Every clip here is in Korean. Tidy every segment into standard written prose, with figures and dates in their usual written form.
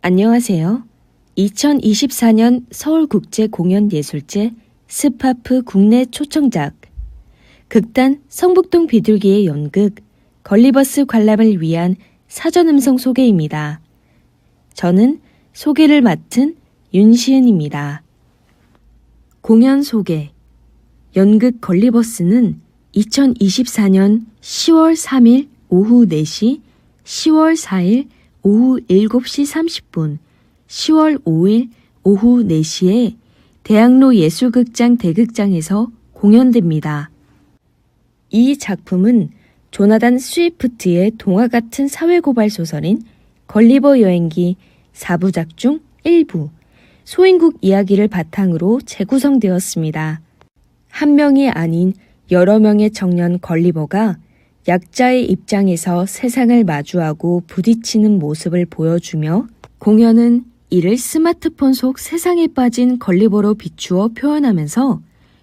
안녕하세요. 2024년 서울국제공연예술제 스파프 국내 초청작 극단 성북동 비둘기의 연극 걸리버스 관람을 위한 사전음성 소개입니다. 저는 소개를 맡은 윤시은입니다. 공연 소개. 연극 걸리버스는 2024년 10월 3일 오후 4시, 10월 4일 오후 7시 30분, 10월 5일 오후 4시에 대학로 예술극장 대극장에서 공연됩니다. 이 작품은 조나단 스위프트의 동화 같은 사회고발 소설인 걸리버 여행기 4부작 중 1부, 소인국 이야기를 바탕으로 재구성되었습니다. 한 명이 아닌 여러 명의 청년 걸리버가 약자의 입장에서 세상을 마주하고 부딪히는 모습을 보여주며 공연은 이를 스마트폰 속 세상에 빠진 걸리버로 비추어 표현하면서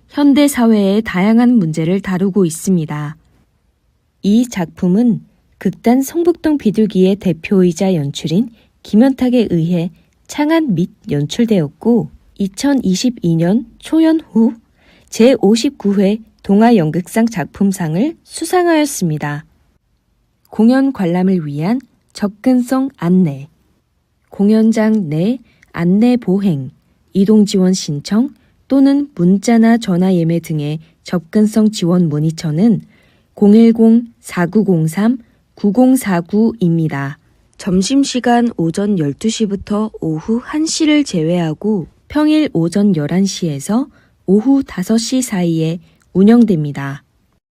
현대 사회의 다양한 문제를 다루고 있습니다. 이 작품은 극단 성북동 비둘기의 대표이자 연출인 김현탁에 의해 창안 및 연출되었고 2022년 초연 후 제59회 동아연극상 작품상을 수상하였습니다. 공연 관람을 위한 접근성 안내, 공연장 내 안내 보행, 이동 지원 신청 또는 문자나 전화 예매 등의 접근성 지원 문의처는 010-4903-9049입니다. 점심시간 오전 12시부터 오후 1시를 제외하고 평일 오전 11시에서 오후 5시 사이에 운영됩니다.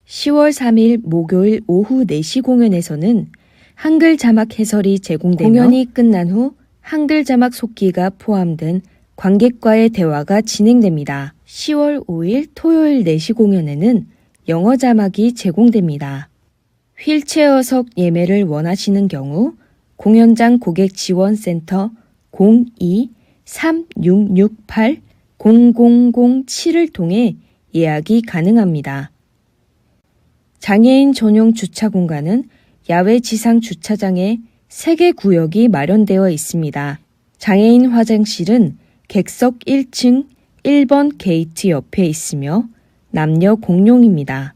10월 3일 목요일 오후 4시 공연에서는 한글 자막 해설이 제공되며 공연이 끝난 후 한글 자막 속기가 포함된 관객과의 대화가 진행됩니다. 10월 5일 토요일 4시 공연에는 영어 자막이 제공됩니다. 휠체어석 예매를 원하시는 경우 공연장 고객지원센터 02-3668-0007을 통해 예약이 가능합니다. 장애인 전용 주차 공간은 야외 지상 주차장에 3개 구역이 마련되어 있습니다. 장애인 화장실은 객석 1층 1번 게이트 옆에 있으며 남녀 공용입니다.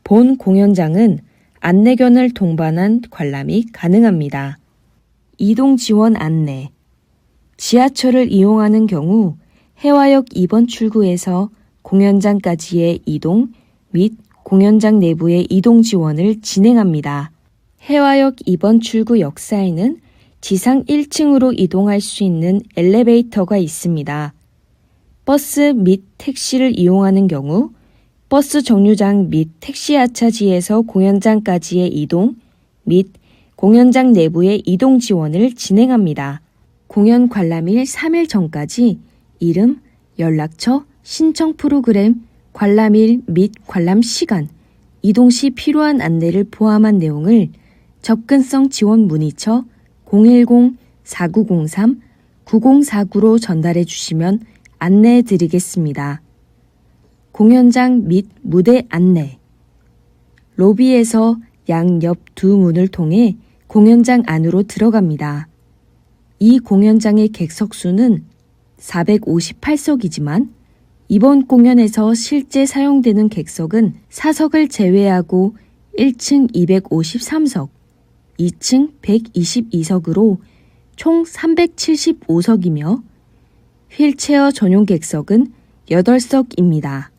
본 공연장은 안내견을 동반한 관람이 가능합니다. 이동 지원 안내. 지하철을 이용하는 경우 해화역 2번 출구에서 공연장까지의 이동 및 공연장 내부의 이동 지원을 진행합니다. 해화역 2번 출구 역사에는 지상 1층으로 이동할 수 있는 엘리베이터가 있습니다. 버스 및 택시를 이용하는 경우 버스 정류장 및 택시 하차지에서 공연장까지의 이동 및 공연장 내부의 이동 지원을 진행합니다. 공연 관람일 3일 전까지 이름, 연락처, 신청 프로그램, 관람일 및 관람 시간, 이동 시 필요한 안내를 포함한 내용을 접근성 지원 문의처 010-4903-9049로 전달해 주시면 안내해 드리겠습니다. 공연장 및 무대 안내. 로비에서 양옆 두 문을 통해 공연장 안으로 들어갑니다. 이 공연장의 객석 수는 458석이지만 이번 공연에서 실제 사용되는 객석은 4석을 제외하고 1층 253석, 2층 122석으로 총 375석이며 휠체어 전용 객석은 8석입니다.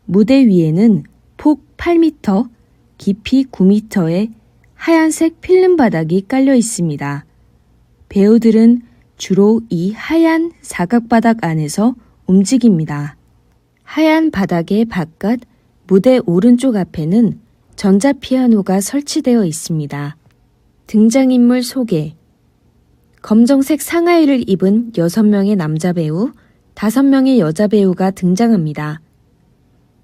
무대 위에는 폭 8m, 깊이 9m의 하얀색 필름 바닥이 깔려 있습니다. 배우들은 주로 이 하얀 사각바닥 안에서 움직입니다. 하얀 바닥의 바깥 무대 오른쪽 앞에는 전자피아노가 설치되어 있습니다. 등장인물 소개. 검정색 상하이를 입은 6명의 남자 배우, 5명의 여자 배우가 등장합니다.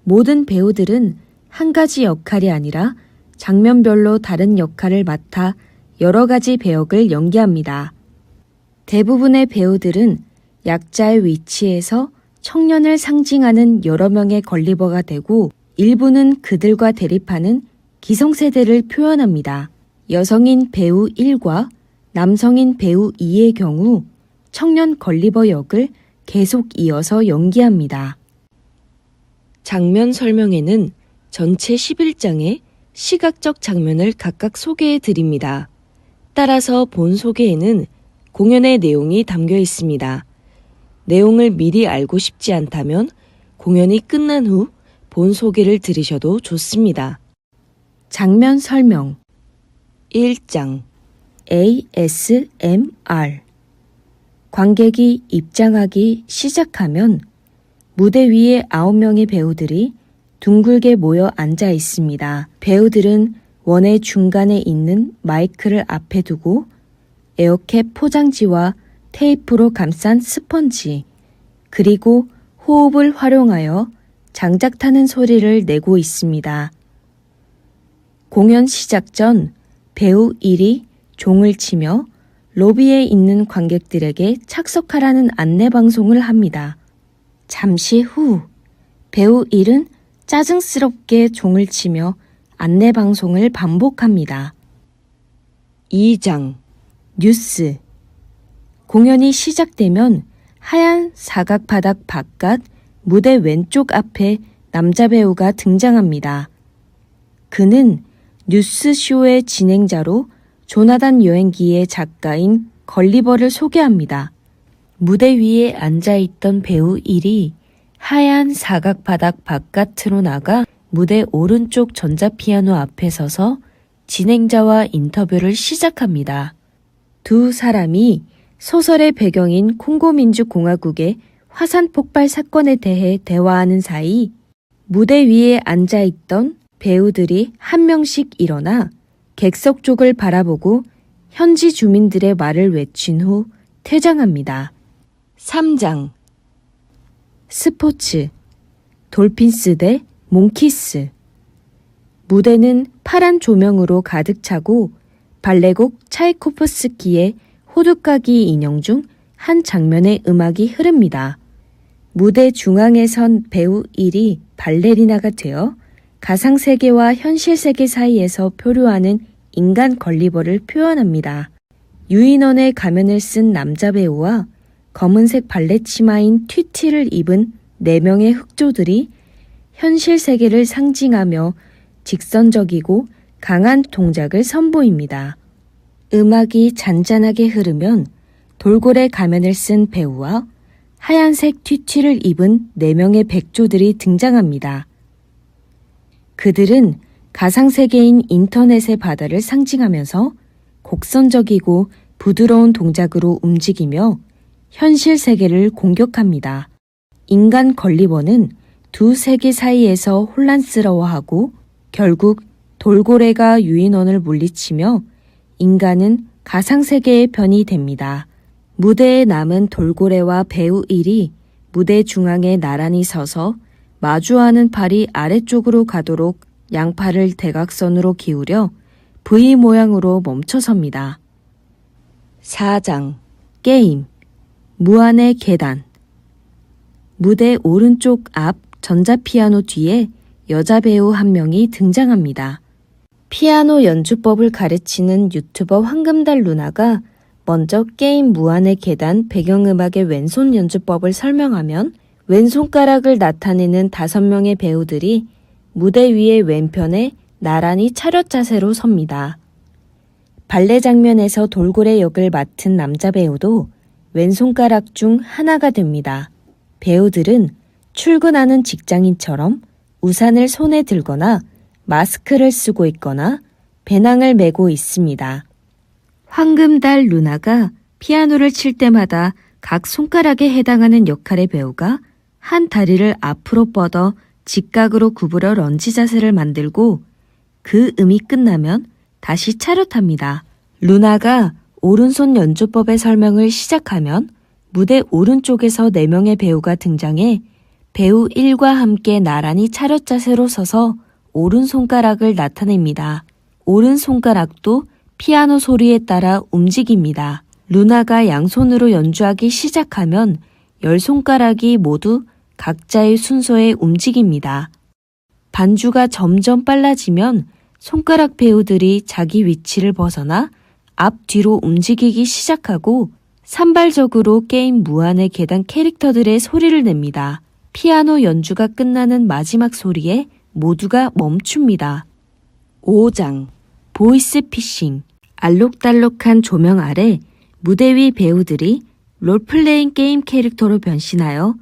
모든 배우들은 한 가지 역할이 아니라 장면별로 다른 역할을 맡아 여러 가지 배역을 연기합니다. 대부분의 배우들은 약자의 위치에서 청년을 상징하는 여러 명의 걸리버가 되고 일부는 그들과 대립하는 기성세대를 표현합니다. 여성인 배우 1과 남성인 배우 이의 경우 청년 걸리버 역을 계속 이어서 연기합니다. 장면 설명에는 전체 11장의 시각적 장면을 각각 소개해 드립니다. 따라서 본 소개에는 공연의 내용이 담겨 있습니다. 내용을 미리 알고 싶지 않다면 공연이 끝난 후 본 소개를 들으셔도 좋습니다. 장면 설명 1장 ASMR 관객이 입장하기 시작하면 무대 위에 9명의 배우들이 둥글게 모여 앉아 있습니다. 배우들은 원의 중간에 있는 마이크를 앞에 두고 에어캡 포장지와 테이프로 감싼 스펀지, 그리고 호흡을 활용하여 장작타는 소리를 내고 있습니다. 공연 시작 전 배우 1이 종을 치며 로비에 있는 관객들에게 착석하라는 안내 방송을 합니다. 잠시 후 배우 1은 짜증스럽게 종을 치며 안내 방송을 반복합니다. 2장 뉴스 공연이 시작되면 하얀 사각 바닥 바깥 무대 왼쪽 앞에 남자 배우가 등장합니다. 그는 뉴스쇼의 진행자로 조나단 여행기의 작가인 걸리버를 소개합니다. 무대 위에 앉아있던 배우 1이 하얀 사각 바닥 바깥으로 나가 무대 오른쪽 전자피아노 앞에 서서 진행자와 인터뷰를 시작합니다. 두 사람이 소설의 배경인 콩고민주공화국의 화산 폭발 사건에 대해 대화하는 사이 무대 위에 앉아있던 배우들이 한 명씩 일어나 객석 쪽을 바라보고 현지 주민들의 말을 외친 후 퇴장합니다. 3장 스포츠 돌핀스 대 몽키스 무대는 파란 조명으로 가득 차고 발레곡 차이코프스키의 호두까기 인형 중 한 장면의 음악이 흐릅니다. 무대 중앙에 선 배우 1이 발레리나가 되어 가상세계와 현실세계 사이에서 표류하는 인간 걸리버를 표현합니다. 유인원의 가면을 쓴 남자 배우와 검은색 발레 치마인 튀티를 입은 4명의 흑조들이 현실 세계를 상징하며 직선적이고 강한 동작을 선보입니다. 음악이 잔잔하게 흐르면 돌고래 가면을 쓴 배우와 하얀색 튀티를 입은 4명의 백조들이 등장합니다. 그들은 가상세계인 인터넷의 바다를 상징하면서 곡선적이고 부드러운 동작으로 움직이며 현실 세계를 공격합니다. 인간 걸리버는 두 세계 사이에서 혼란스러워하고 결국 돌고래가 유인원을 물리치며 인간은 가상세계의 편이 됩니다. 무대에 남은 돌고래와 배우 1이 무대 중앙에 나란히 서서 마주하는 팔이 아래쪽으로 가도록 양팔을 대각선으로 기울여 V 모양으로 멈춰섭니다. 4장 게임 무한의 계단 무대 오른쪽 앞 전자피아노 뒤에 여자 배우 한 명이 등장합니다. 피아노 연주법을 가르치는 유튜버 황금달 누나가 먼저 게임 무한의 계단 배경음악의 왼손 연주법을 설명하면 왼손가락을 나타내는 5명의 배우들이 무대 위의 왼편에 나란히 차렷 자세로 섭니다. 발레 장면에서 돌고래 역을 맡은 남자 배우도 왼손가락 중 하나가 됩니다. 배우들은 출근하는 직장인처럼 우산을 손에 들거나 마스크를 쓰고 있거나 배낭을 메고 있습니다. 황금달 루나가 피아노를 칠 때마다 각 손가락에 해당하는 역할의 배우가 한 다리를 앞으로 뻗어 직각으로 구부려 런지 자세를 만들고 그 음이 끝나면 다시 차렷합니다. 루나가 오른손 연주법의 설명을 시작하면 무대 오른쪽에서 4명의 배우가 등장해 배우 1과 함께 나란히 차렷 자세로 서서 오른손가락을 나타냅니다. 오른손가락도 피아노 소리에 따라 움직입니다. 루나가 양손으로 연주하기 시작하면 10손가락이 모두 각자의 순서에 움직입니다. 반주가 점점 빨라지면 손가락 배우들이 자기 위치를 벗어나 앞뒤로 움직이기 시작하고 산발적으로 게임 무한의 계단 캐릭터들의 소리를 냅니다. 피아노 연주가 끝나는 마지막 소리에 모두가 멈춥니다. 5장 보이스피싱. 알록달록한 조명 아래 무대 위 배우들이 롤플레잉 게임 캐릭터로 변신하여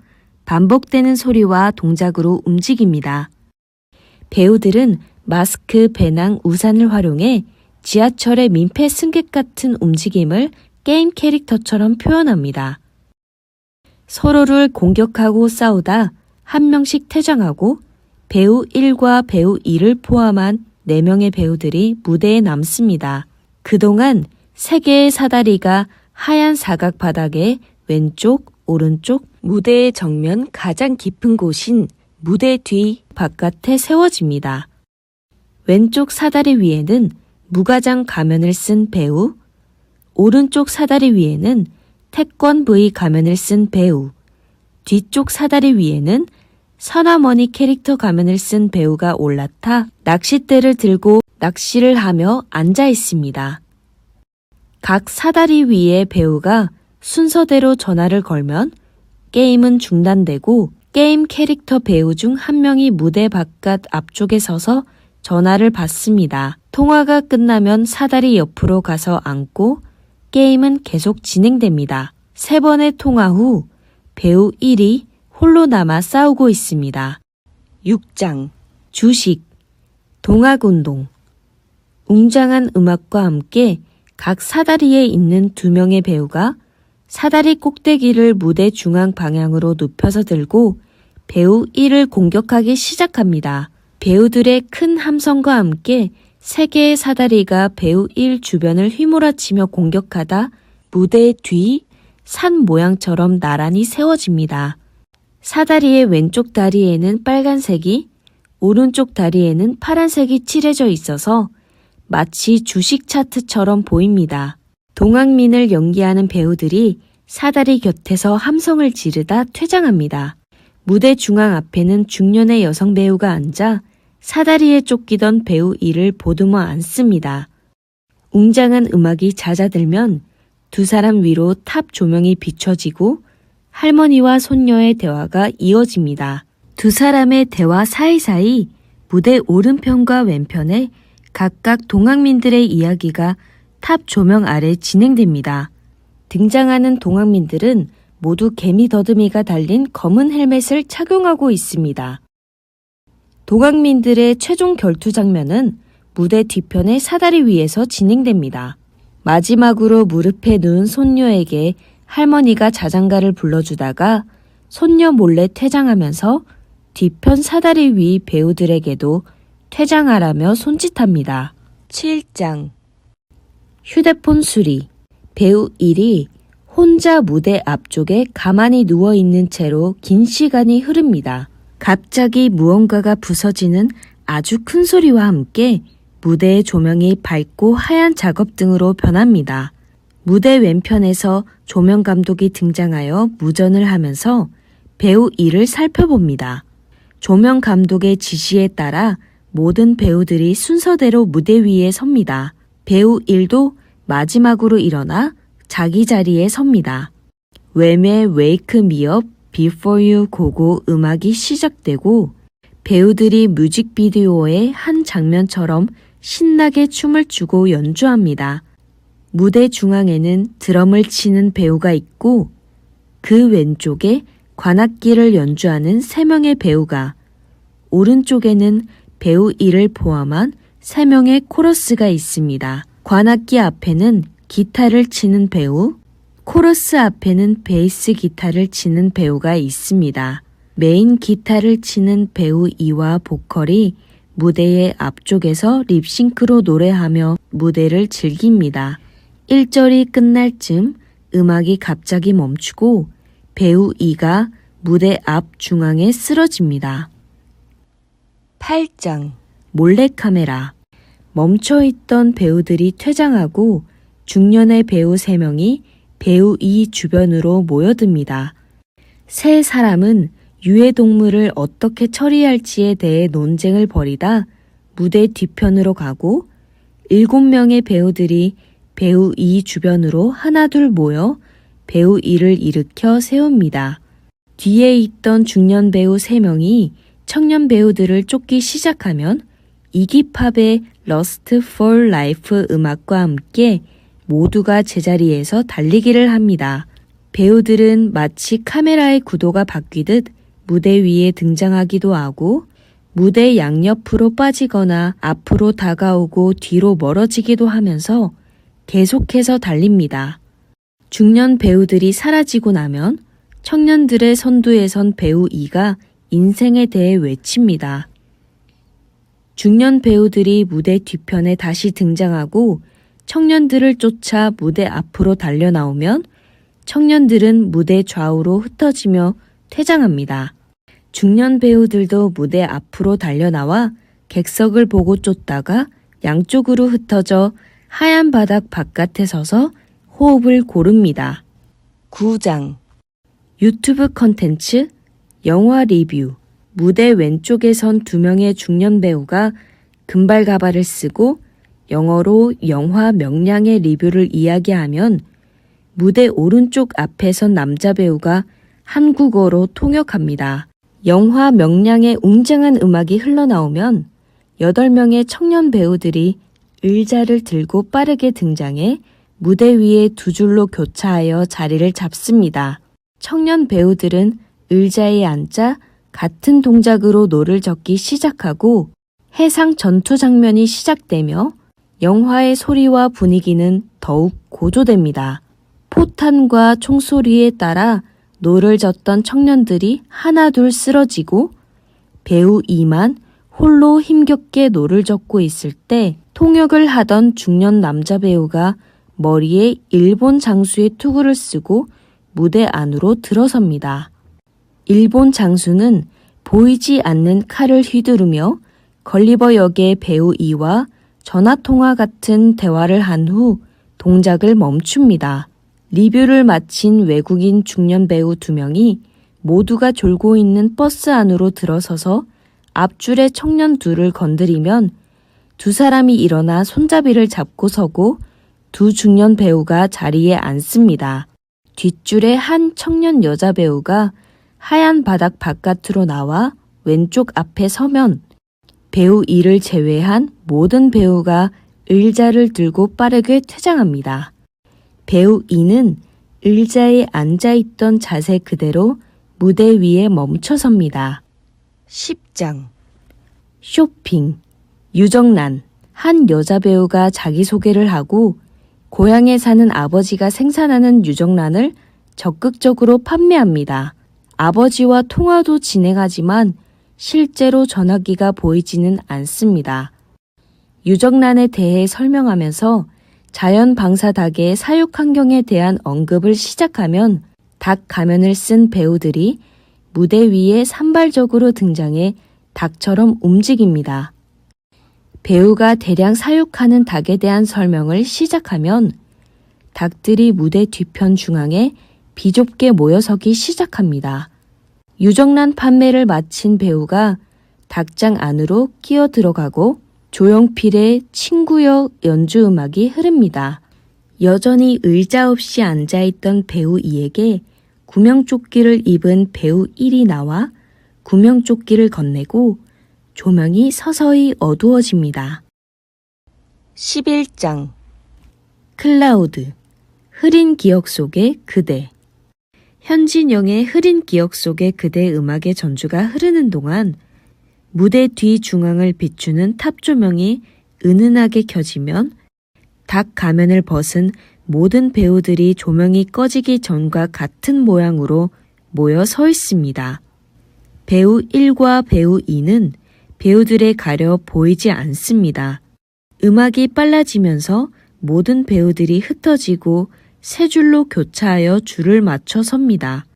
반복되는 소리와 동작으로 움직입니다. 배우들은 마스크, 배낭, 우산을 활용해 지하철의 민폐 승객 같은 움직임을 게임 캐릭터처럼 표현합니다. 서로를 공격하고 싸우다 한 명씩 퇴장하고 배우 1과 배우 2를 포함한 4명의 배우들이 무대에 남습니다. 그동안 3개의 사다리가 하얀 사각 바닥에 왼쪽, 오른쪽, 무대의 정면 가장 깊은 곳인 무대 뒤 바깥에 세워집니다. 왼쪽 사다리 위에는 무가장 가면을 쓴 배우, 오른쪽 사다리 위에는 태권 V 가면을 쓴 배우, 뒤쪽 사다리 위에는 선아머니 캐릭터 가면을 쓴 배우가 올라타 낚싯대를 들고 낚시를 하며 앉아 있습니다. 각 사다리 위에 배우가 순서대로 전화를 걸면 게임은 중단되고 게임 캐릭터 배우 중 한 명이 무대 바깥 앞쪽에 서서 전화를 받습니다. 통화가 끝나면 사다리 옆으로 가서 앉고 게임은 계속 진행됩니다. 3번의 통화 후 배우 1이 홀로 남아 싸우고 있습니다. 6장 주식 동학운동. 웅장한 음악과 함께 각 사다리에 있는 2명의 배우가 사다리 꼭대기를 무대 중앙 방향으로 눕혀서 들고 배우 1을 공격하기 시작합니다. 배우들의 큰 함성과 함께 3개의 사다리가 배우 1 주변을 휘몰아치며 공격하다 무대 뒤 산 모양처럼 나란히 세워집니다. 사다리의 왼쪽 다리에는 빨간색이, 오른쪽 다리에는 파란색이 칠해져 있어서 마치 주식 차트처럼 보입니다. 동학민을 연기하는 배우들이 사다리 곁에서 함성을 지르다 퇴장합니다. 무대 중앙 앞에는 중년의 여성 배우가 앉아 사다리에 쫓기던 배우 1을 보듬어 안습니다. 웅장한 음악이 잦아들면 2사람 위로 탑 조명이 비춰지고 할머니와 손녀의 대화가 이어집니다. 2사람의 대화 사이사이 무대 오른편과 왼편에 각각 동학민들의 이야기가 탑 조명 아래 진행됩니다. 등장하는 동학민들은 모두 개미 더듬이가 달린 검은 헬멧을 착용하고 있습니다. 동학민들의 최종 결투 장면은 무대 뒤편의 사다리 위에서 진행됩니다. 마지막으로 무릎에 누운 손녀에게 할머니가 자장가를 불러주다가 손녀 몰래 퇴장하면서 뒤편 사다리 위 배우들에게도 퇴장하라며 손짓합니다. 7장 휴대폰 수리. 배우 1이 혼자 무대 앞쪽에 가만히 누워있는 채로 긴 시간이 흐릅니다. 갑자기 무언가가 부서지는 아주 큰 소리와 함께 무대의 조명이 밝고 하얀 작업등으로 변합니다. 무대 왼편에서 조명 감독이 등장하여 무전을 하면서 배우 1을 살펴봅니다. 조명 감독의 지시에 따라 모든 배우들이 순서대로 무대 위에 섭니다. 배우 1도 마지막으로 일어나 자기 자리에 섭니다. 웸의 Wake Me Up Before You 고고 음악이 시작되고 배우들이 뮤직비디오의 한 장면처럼 신나게 춤을 추고 연주합니다. 무대 중앙에는 드럼을 치는 배우가 있고 그 왼쪽에 관악기를 연주하는 3명의 배우가, 오른쪽에는 배우 1을 포함한 3명의 코러스가 있습니다. 관악기 앞에는 기타를 치는 배우, 코러스 앞에는 베이스 기타를 치는 배우가 있습니다. 메인 기타를 치는 배우 2와 보컬이 무대의 앞쪽에서 립싱크로 노래하며 무대를 즐깁니다. 1절이 끝날 쯤 음악이 갑자기 멈추고 배우 2가 무대 앞 중앙에 쓰러집니다. 8장 몰래카메라. 멈춰있던 배우들이 퇴장하고 중년의 배우 3명이 배우 2 주변으로 모여듭니다. 3사람은 유해동물을 어떻게 처리할지에 대해 논쟁을 벌이다 무대 뒤편으로 가고 7명의 배우들이 배우 이 주변으로 하나둘 모여 배우 이를 일으켜 세웁니다. 뒤에 있던 중년 배우 3명이 청년 배우들을 쫓기 시작하면 이기팝의 Lust for Life 음악과 함께 모두가 제자리에서 달리기를 합니다. 배우들은 마치 카메라의 구도가 바뀌듯 무대 위에 등장하기도 하고 무대 양옆으로 빠지거나 앞으로 다가오고 뒤로 멀어지기도 하면서 계속해서 달립니다. 중년 배우들이 사라지고 나면 청년들의 선두에 선 배우 이가 인생에 대해 외칩니다. 중년 배우들이 무대 뒤편에 다시 등장하고 청년들을 쫓아 무대 앞으로 달려나오면 청년들은 무대 좌우로 흩어지며 퇴장합니다. 중년 배우들도 무대 앞으로 달려나와 객석을 보고 쫓다가 양쪽으로 흩어져 하얀 바닥 바깥에 서서 호흡을 고릅니다. 9장 유튜브 컨텐츠, 영화 리뷰. 무대 왼쪽에 선 2명의 중년 배우가 금발 가발을 쓰고 영어로 영화 명량의 리뷰를 이야기하면 무대 오른쪽 앞에 선 남자 배우가 한국어로 통역합니다. 영화 명량의 웅장한 음악이 흘러나오면 8명의 청년 배우들이 의자를 들고 빠르게 등장해 무대 위에 2줄로 교차하여 자리를 잡습니다. 청년 배우들은 의자에 앉아 같은 동작으로 노를 젓기 시작하고 해상 전투 장면이 시작되며 영화의 소리와 분위기는 더욱 고조됩니다. 포탄과 총소리에 따라 노를 젓던 청년들이 하나둘 쓰러지고 배우 이만 홀로 힘겹게 노를 젓고 있을 때 통역을 하던 중년 남자 배우가 머리에 일본 장수의 투구를 쓰고 무대 안으로 들어섭니다. 일본 장수는 보이지 않는 칼을 휘두르며 걸리버 역의 배우 이와 전화통화 같은 대화를 한 후 동작을 멈춥니다. 리뷰를 마친 외국인 중년 배우 2명이 모두가 졸고 있는 버스 안으로 들어서서 앞줄의 청년 둘을 건드리면 2사람이 일어나 손잡이를 잡고 서고 2 중년 배우가 자리에 앉습니다. 뒷줄의 한 청년 여자 배우가 하얀 바닥 바깥으로 나와 왼쪽 앞에 서면 배우 이를 제외한 모든 배우가 의자를 들고 빠르게 퇴장합니다. 배우 이는 의자에 앉아있던 자세 그대로 무대 위에 멈춰섭니다. 10장 쇼핑 유정란 한 여자 배우가 자기소개를 하고 고향에 사는 아버지가 생산하는 유정란을 적극적으로 판매합니다. 아버지와 통화도 진행하지만 실제로 전화기가 보이지는 않습니다. 유정란에 대해 설명하면서 자연 방사 닭의 사육 환경에 대한 언급을 시작하면 닭 가면을 쓴 배우들이 무대 위에 산발적으로 등장해 닭처럼 움직입니다. 배우가 대량 사육하는 닭에 대한 설명을 시작하면 닭들이 무대 뒤편 중앙에 비좁게 모여서기 시작합니다. 유정란 판매를 마친 배우가 닭장 안으로 끼어 들어가고 조용필의 친구여 연주 음악이 흐릅니다. 여전히 의자 없이 앉아있던 배우 2에게 구명조끼를 입은 배우 1이 나와 구명조끼를 건네고 조명이 서서히 어두워집니다. 11장 클라우드 흐린 기억 속의 그대 현진영의 흐린 기억 속의 그대 음악의 전주가 흐르는 동안 무대 뒤 중앙을 비추는 탑 조명이 은은하게 켜지면 닭 가면을 벗은 모든 배우들이 조명이 꺼지기 전과 같은 모양으로 모여 서 있습니다. 배우 1과 배우 2는 배우들에 가려 보이지 않습니다. 음악이 빨라지면서 모든 배우들이 흩어지고 세 줄로 교차하여 줄을 맞춰 섭니다.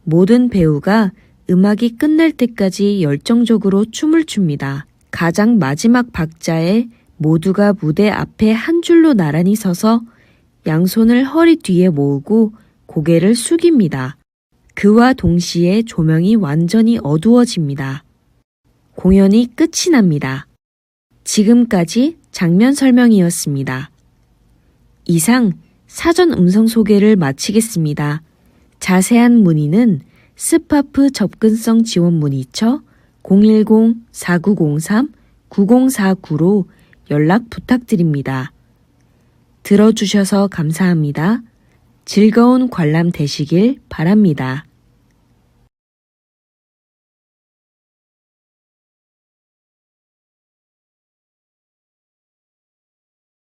모든 배우가 음악이 끝날 때까지 열정적으로 춤을 춥니다. 가장 마지막 박자에 모두가 무대 앞에 한 줄로 나란히 서서 양손을 허리 뒤에 모으고 고개를 숙입니다. 그와 동시에 조명이 완전히 어두워집니다. 공연이 끝이 납니다. 지금까지 장면 설명이었습니다. 이상 사전 음성 소개를 마치겠습니다. 자세한 문의는 스파프 접근성 지원 문의처 010-4903-9049로 연락 부탁드립니다. 들어주셔서 감사합니다. 즐거운 관람 되시길 바랍니다.